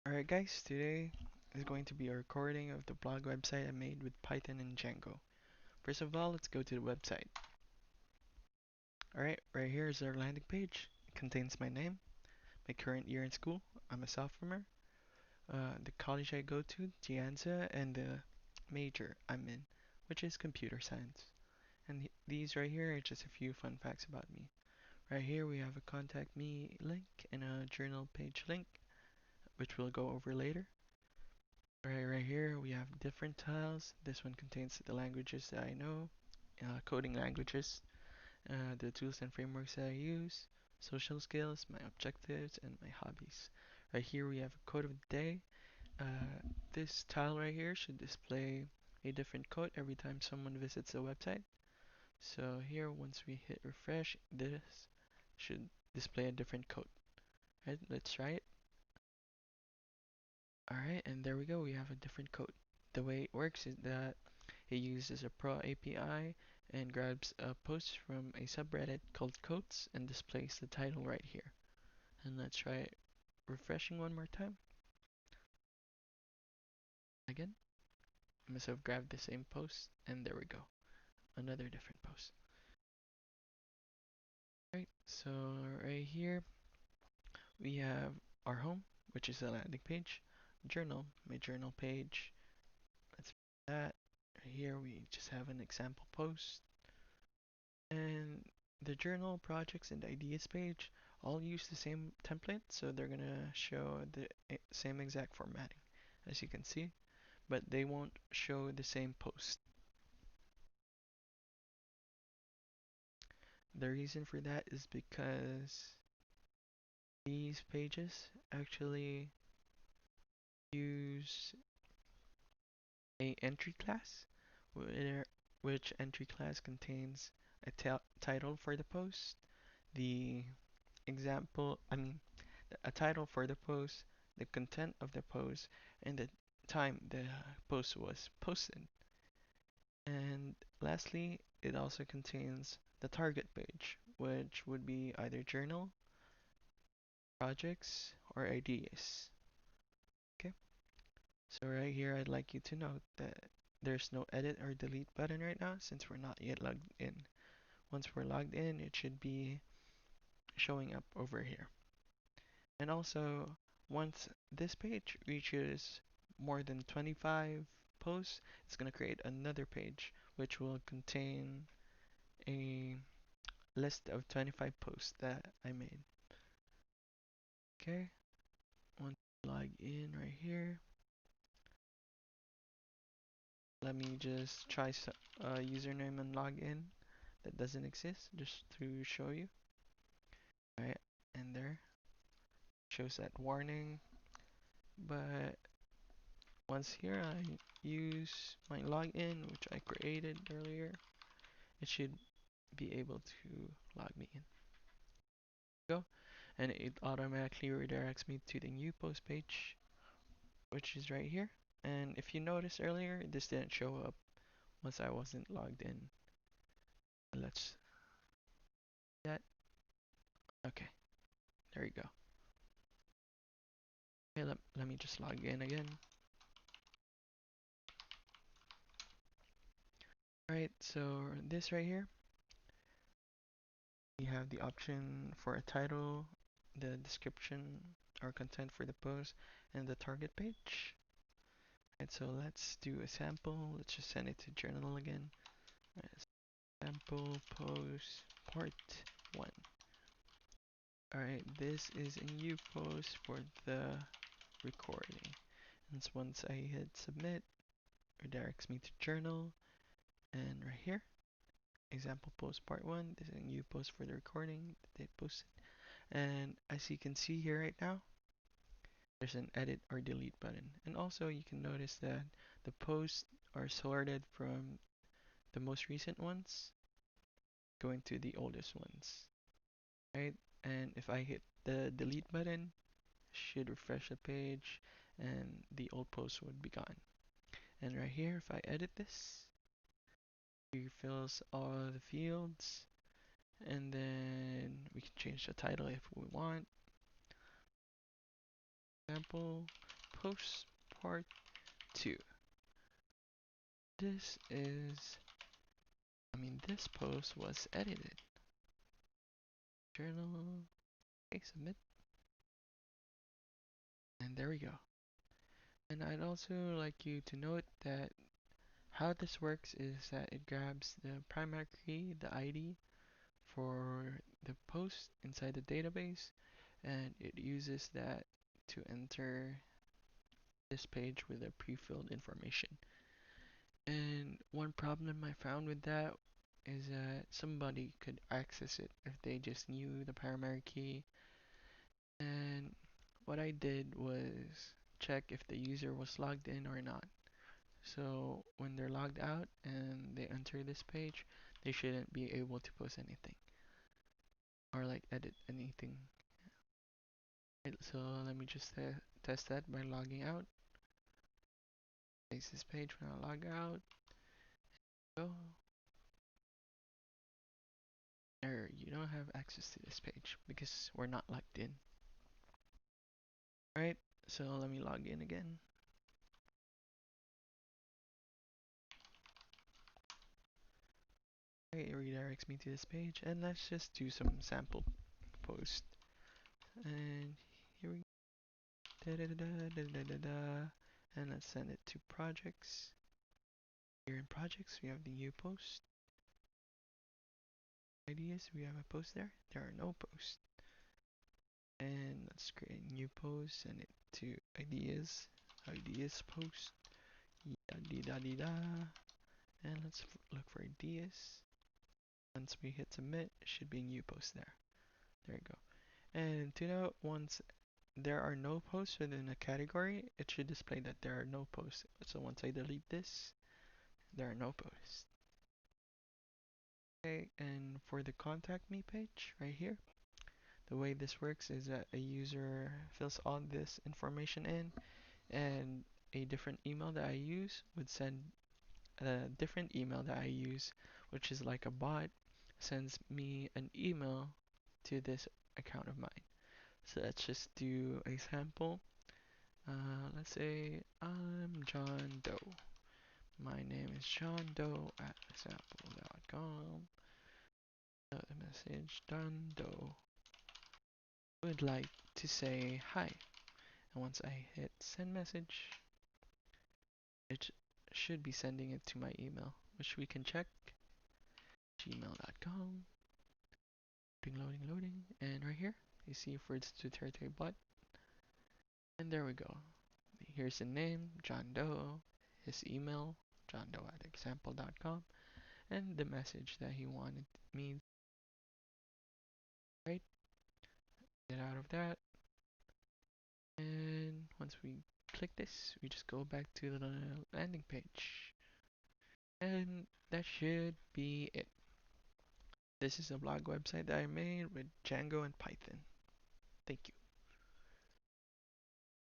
Alright guys, today is going to be a recording of the blog website I made with Python and Django. First of all, let's go to the website. Alright, right here is our landing page. It contains my name, my current year in school, I'm a sophomore, the college I go to, Django, and the major I'm in, which is computer science. And these right here are just a few fun facts about me. Right here we have a contact me link and a journal page link, which we'll go over later. Right here we have different tiles. This one contains the languages that I know, coding languages, the tools and frameworks that I use, social skills, my objectives, and my hobbies. Right here we have a quote of the day. This tile right here should display a different quote every time someone visits the website. So here, once we hit refresh, this should display a different quote. Right, let's try it. Alright, and there we go, we have a different code. The way it works is that it uses a Pro API and grabs a post from a subreddit called Codes and displays the title right here. And let's try refreshing one more time. Again, I must have grabbed the same post, and there we go, another different post. Right, so right here we have our home, which is a landing page, journal, my journal page. Let's that. Right here we just have an example post. And the journal, projects, and ideas page all use the same template, so they're gonna show the same exact formatting, as you can see, but they won't show the same post. The reason for that is because these pages actually use a entry class, where, which entry class contains a title for the post, the example, a title for the post, the content of the post, and the time the post was posted. And lastly, it also contains the target page, which would be either journal, projects, or ideas. Okay, so right here, I'd like you to note that there's no edit or delete button right now since we're not yet logged in. Once we're logged in, it should be showing up over here. And also, once this page reaches more than 25 posts, it's going to create another page which will contain a list of 25 posts that I made. Okay, once I log in right here, let me just try username and login that doesn't exist just to show you. Alright, and there shows that warning, but once here I use my login which I created earlier, it should be able to log me in. Go, and it automatically redirects me to the new post page, which is right here. And if you noticed earlier, this didn't show up once I wasn't logged in. Let's that. Okay, there you go. Okay, let me just log in again. Alright, so this right here, we have the option for a title, the description or content for the post, and the target page. And so let's do a sample. Let's just send it to journal again. Sample post part 1. Alright, this is a new post for the recording. And so once I hit submit, it redirects me to journal. And right here, example post part 1. This is a new post for the recording that they posted. And as you can see here right now, there's an edit or delete button. And also you can notice that the posts are sorted from the most recent ones going to the oldest ones, right? And if I hit the delete button, should refresh the page and the old post would be gone. And right here, if I edit this, it fills all the fields, and then we can change the title if we want. Example, post part 2. This is, this post was edited. Journal, okay, submit, and there we go. And I'd also like you to note that how this works is that it grabs the primary key, the ID, for the post inside the database, and it uses that to enter this page with a pre-filled information. And one problem I found with that is that somebody could access it if they just knew the primary key. And what I did was check if the user was logged in or not. So when they're logged out and they enter this page, they shouldn't be able to post anything or like edit anything. Right, so let me just test that by logging out. Face this page when I log out. Go. Error, you don't have access to this page because we're not logged in. Alright, so let me log in again. It redirects me to this page, and let's just do some sample post. And here we go. Da, da, da, da, da, da, da. And let's send it to projects. Here in projects, we have the new post. Ideas, we have a post there. There are no posts. And let's create a new post, send it to ideas. Ideas post. Da da da. And let's look for ideas. Once we hit submit, it should be a new post there. There you go. And to note, once there are no posts within a category, it should display that there are no posts. So once I delete this, there are no posts. Okay, and for the contact me page right here, the way this works is that a user fills all this information in, and a different email that I use would send a different email that I use, which is like a bot, sends me an email to this account of mine. So let's just do a sample. Let's say I'm John Doe. My name is John Doe at example.com. The message John Doe would like to say hi. And once I hit send message, it should be sending it to my email, which we can check. gmail.com. Loading, and right here, you see for its tutorial bot. And there we go. Here's the name, John Doe, his email, johndoe at example.com, and the message that he wanted me to write. Get out of that. And once we click this, we just go back to the landing page. And that should be it. This is a blog website that I made with Django and Python. Thank you.